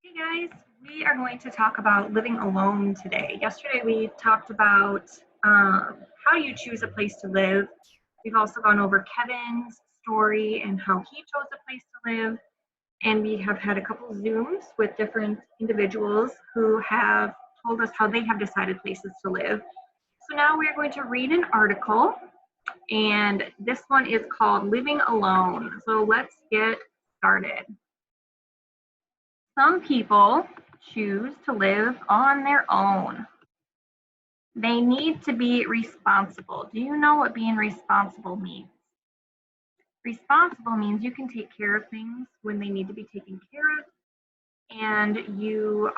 Hey guys, we are going to talk about living alone today. Yesterday we talked about how you choose a place to live. We've also gone over Kevin's story and how he chose a place to live. And we have had a couple Zooms with different individuals who have told us how they have decided places to live. So now we are going to read an article, and this one is called Living Alone. So let's get started. Some people choose to live on their own. They need to be responsible. Do you know what being responsible means? Responsible means you can take care of things when they need to be taken care of, and you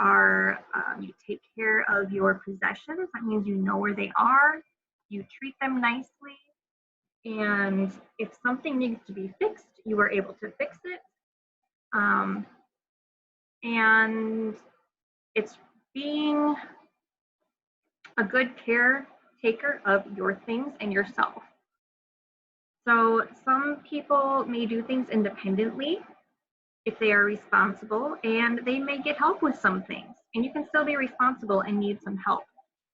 take care of your possessions. That means you know where they are, you treat them nicely, and if something needs to be fixed, you are able to fix it. And it's being a good caretaker of your things and yourself. So some people may do things independently if they are responsible, and they may get help with some things. And you can still be responsible and need some help.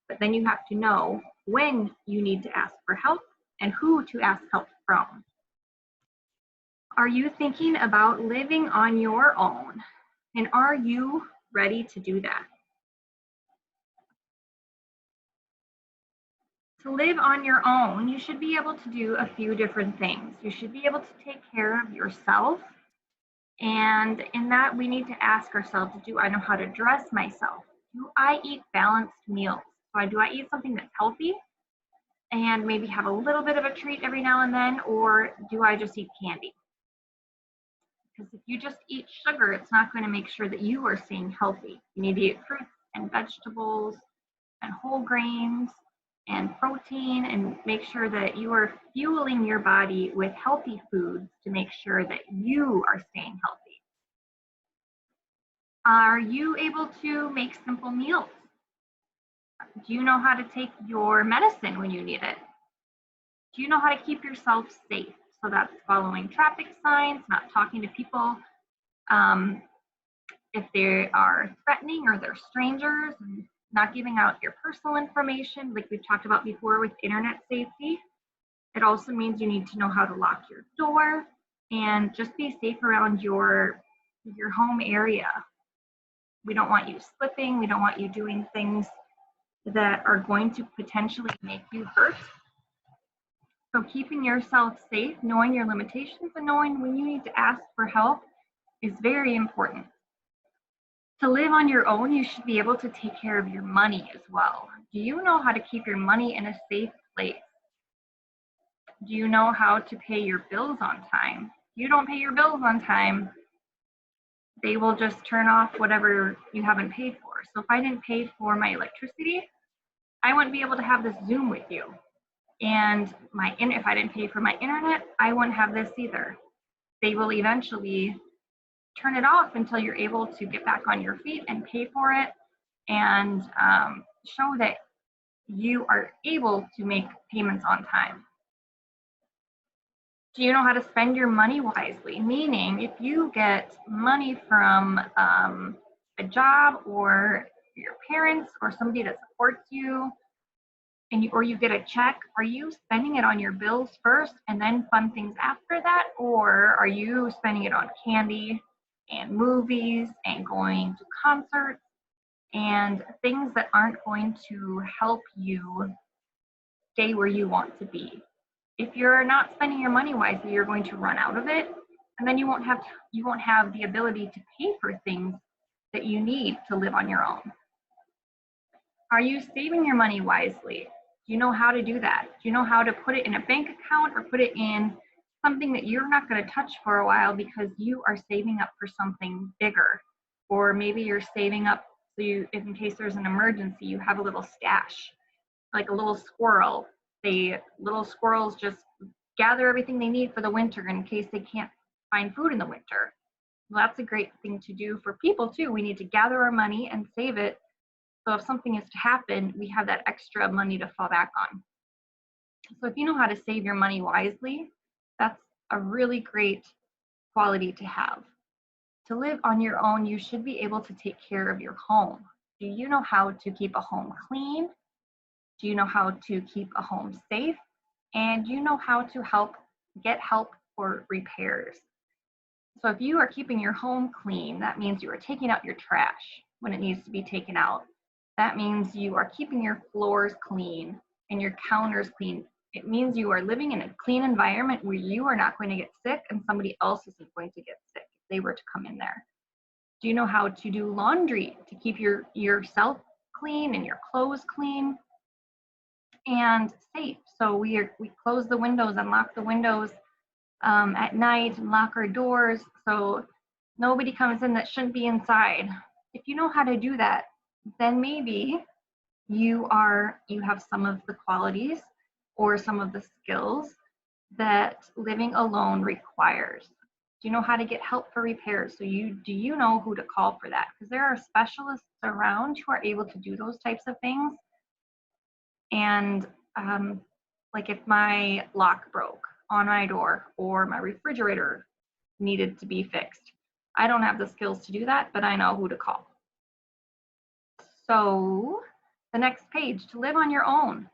But then you have to know when you need to ask for help and who to ask help from. Are you thinking about living on your own? And are you ready to do that? To live on your own, you should be able to do a few different things. You should be able to take care of yourself. And in that, we need to ask ourselves, do I know how to dress myself? Do I eat balanced meals? So do I eat something that's healthy and maybe have a little bit of a treat every now and then, or do I just eat candy? Because if you just eat sugar, it's not going to make sure that you are staying healthy. You need to eat fruits and vegetables and whole grains and protein, and make sure that you are fueling your body with healthy foods to make sure that you are staying healthy. Are you able to make simple meals? Do you know how to take your medicine when you need it? Do you know how to keep yourself safe? So that's following traffic signs, not talking to people if they are threatening or they're strangers, and not giving out your personal information, like we've talked about before with internet safety. It also means you need to know how to lock your door and just be safe around your home area. We don't want you slipping. We don't want you doing things that are going to potentially make you hurt. So keeping yourself safe, knowing your limitations, and knowing when you need to ask for help is very important. To live on your own, you should be able to take care of your money as well. Do you know how to keep your money in a safe place? Do you know how to pay your bills on time? If you don't pay your bills on time, they will just turn off whatever you haven't paid for. So if I didn't pay for my electricity, I wouldn't be able to have this Zoom with you. And if I didn't pay for my internet, I wouldn't have this either. They will eventually turn it off until you're able to get back on your feet and pay for it, and show that you are able to make payments on time. Do you know how to spend your money wisely? Meaning, if you get money from a job or your parents or somebody that supports you, or you get a check, are you spending it on your bills first and then fun things after that? Or are you spending it on candy and movies and going to concerts and things that aren't going to help you stay where you want to be? If you're not spending your money wisely, you're going to run out of it, and then you won't have the ability to pay for things that you need to live on your own. Are you saving your money wisely? Do you know how to do that? Do you know how to put it in a bank account or put it in something that you're not going to touch for a while because you are saving up for something bigger? Or maybe you're saving up so in case there's an emergency, you have a little stash, like a little squirrel. Little squirrels just gather everything they need for the winter in case they can't find food in the winter. Well, that's a great thing to do for people too. We need to gather our money and save it, so if something is to happen, we have that extra money to fall back on. So if you know how to save your money wisely, that's a really great quality to have. To live on your own, you should be able to take care of your home. Do you know how to keep a home clean? Do you know how to keep a home safe? And do you know how to get help for repairs? So if you are keeping your home clean, that means you are taking out your trash when it needs to be taken out. That means you are keeping your floors clean and your counters clean. It means you are living in a clean environment where you are not going to get sick and somebody else isn't going to get sick if they were to come in there. Do you know how to do laundry to keep yourself clean and your clothes clean and safe? So we close the windows and lock the windows at night and lock our doors so nobody comes in that shouldn't be inside. If you know how to do that, then maybe you have some of the qualities or some of the skills that living alone requires. Do you know how to get help for repairs? So do you know who to call for that? Because there are specialists around who are able to do those types of things. And like if my lock broke on my door or my refrigerator needed to be fixed, I don't have the skills to do that, but I know who to call. So the next page, to live on your own,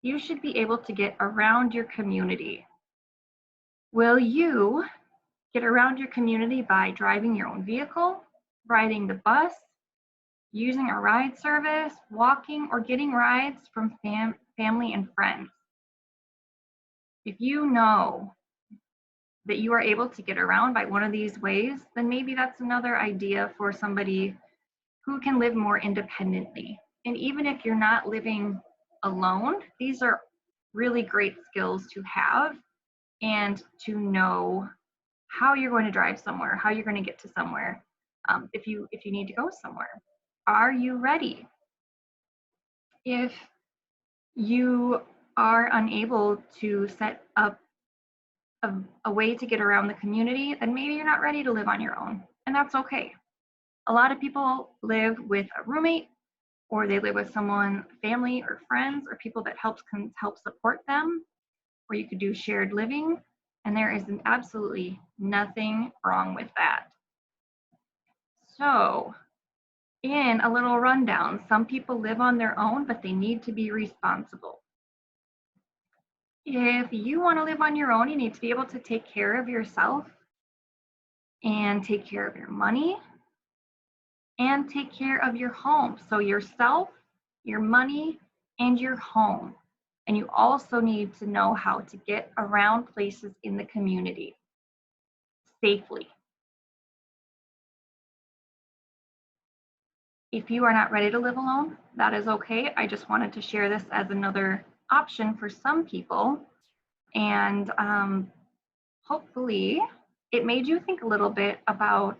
you should be able to get around your community. Will you get around your community by driving your own vehicle, riding the bus, using a ride service, walking, or getting rides from family and friends? If you know that you are able to get around by one of these ways, then maybe that's another idea for somebody who can live more independently. And even if you're not living alone, these are really great skills to have and to know how you're going to drive somewhere, how you're going to get to somewhere, if you need to go somewhere. Are you ready? If you are unable to set up a way to get around the community, then maybe you're not ready to live on your own, and that's okay. A lot of people live with a roommate, or they live with someone, family or friends, or people that can help support them, or you could do shared living, and there is absolutely nothing wrong with that. So, in a little rundown, some people live on their own, but they need to be responsible. If you want to live on your own, you need to be able to take care of yourself and take care of your money and take care of your home. So yourself, your money, and your home. And you also need to know how to get around places in the community safely. If you are not ready to live alone, that is okay. I just wanted to share this as another option for some people. And hopefully it made you think a little bit about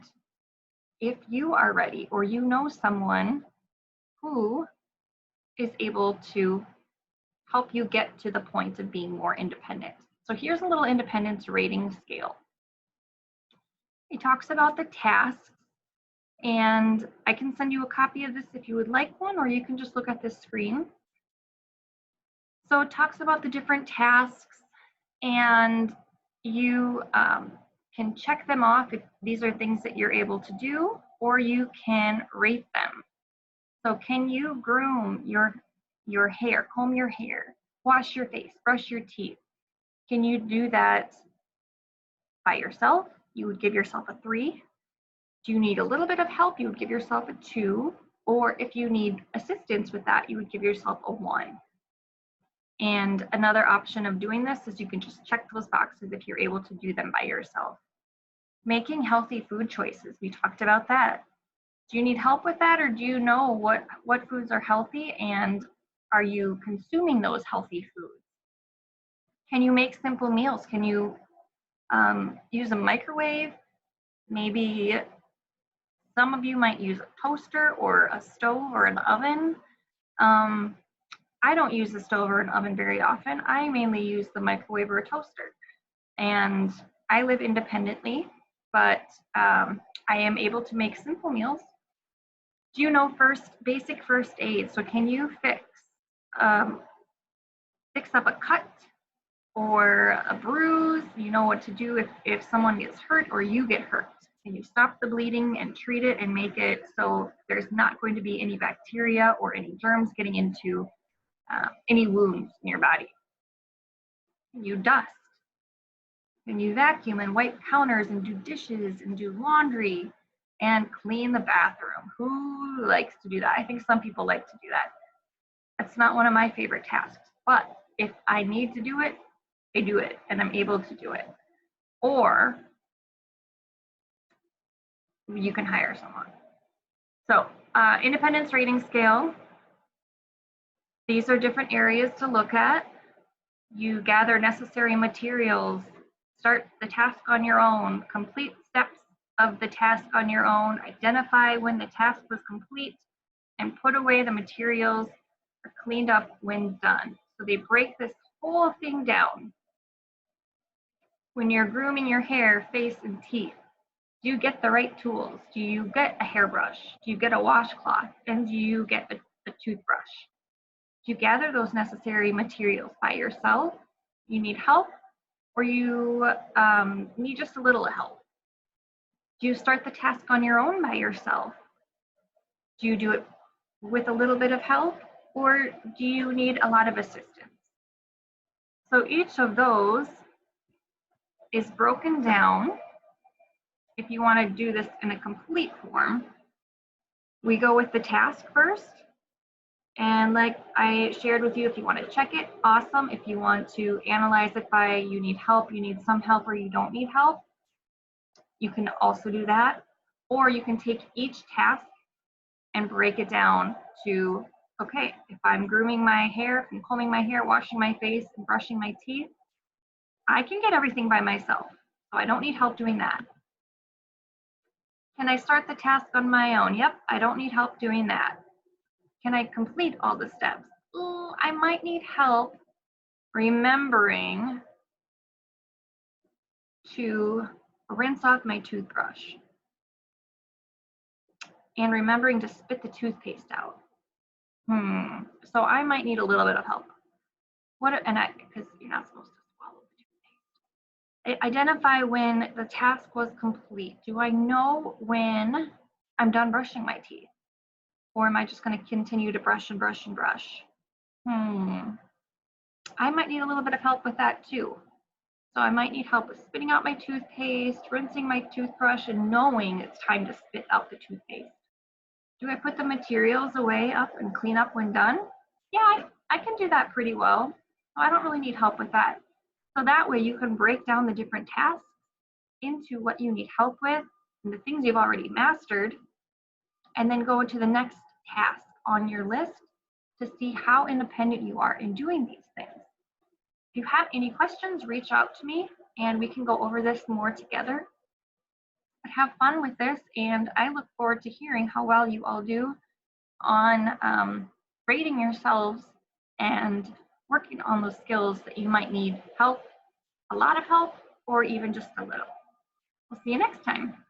if you are ready or you know someone who is able to help you get to the point of being more independent. So here's a little independence rating scale. It talks about the tasks, and I can send you a copy of this if you would like one, or you can just look at this screen. So it talks about the different tasks, and you can check them off if these are things that you're able to do, or you can rate them. So can you groom your hair, comb your hair, wash your face, brush your teeth? Can you do that by yourself? You would give yourself a 3. Do you need a little bit of help? You would give yourself a 2. Or if you need assistance with that, you would give yourself a 1. And another option of doing this is you can just check those boxes if you're able to do them by yourself. Making healthy food choices, we talked about that. Do you need help with that, or do you know what foods are healthy, and are you consuming those healthy foods? Can you make simple meals? Can you use a microwave? Maybe some of you might use a toaster or a stove or an oven. I don't use the stove or an oven very often. I mainly use the microwave or a toaster. And I live independently, but I am able to make simple meals. Do you know basic first aid? So can you fix up a cut or a bruise? You know what to do if someone gets hurt or you get hurt. and you stop the bleeding and treat it and make it so there's not going to be any bacteria or any germs getting into any wounds in your body. You dust, and you vacuum and wipe counters and do dishes and do laundry and clean the bathroom. Who likes to do that? I think some people like to do that. That's not one of my favorite tasks, but if I need to do it, I do it and I'm able to do it. Or you can hire someone. So independence rating scale, these are different areas to look at. You gather necessary materials, start the task on your own, complete steps of the task on your own, identify when the task was complete, and put away the materials or cleaned up when done. So they break this whole thing down. When you're grooming your hair, face, and teeth, do you get the right tools? Do you get a hairbrush? Do you get a washcloth? And do you get a toothbrush? Do you gather those necessary materials by yourself? You need help, or you need just a little help? Do you start the task on your own by yourself? Do you do it with a little bit of help, or do you need a lot of assistance? So each of those is broken down. If you want to do this in a complete form, we go with the task first. And like I shared with you, if you want to check it, awesome. If you want to analyze it by you need help, you need some help, or you don't need help, you can also do that. Or you can take each task and break it down to, okay, if I'm grooming my hair, if I'm combing my hair, washing my face, and brushing my teeth, I can get everything by myself. So I don't need help doing that. Can I start the task on my own? Yep, I don't need help doing that. Can I complete all the steps? Oh, I might need help remembering to rinse off my toothbrush and remembering to spit the toothpaste out. So I might need a little bit of help. Because you're not supposed to swallow the toothpaste. Identify when the task was complete. Do I know when I'm done brushing my teeth? Or am I just going to continue to brush and brush and brush? I might need a little bit of help with that too. So I might need help with spitting out my toothpaste, rinsing my toothbrush, and knowing it's time to spit out the toothpaste. Do I put the materials away up and clean up when done? Yeah, I can do that pretty well. So I don't really need help with that. So that way you can break down the different tasks into what you need help with and the things you've already mastered, and then go to the next task on your list to see how independent you are in doing these things. If you have any questions, reach out to me and we can go over this more together. But have fun with this, and I look forward to hearing how well you all do on rating yourselves and working on those skills that you might need help, a lot of help, or even just a little. We'll see you next time.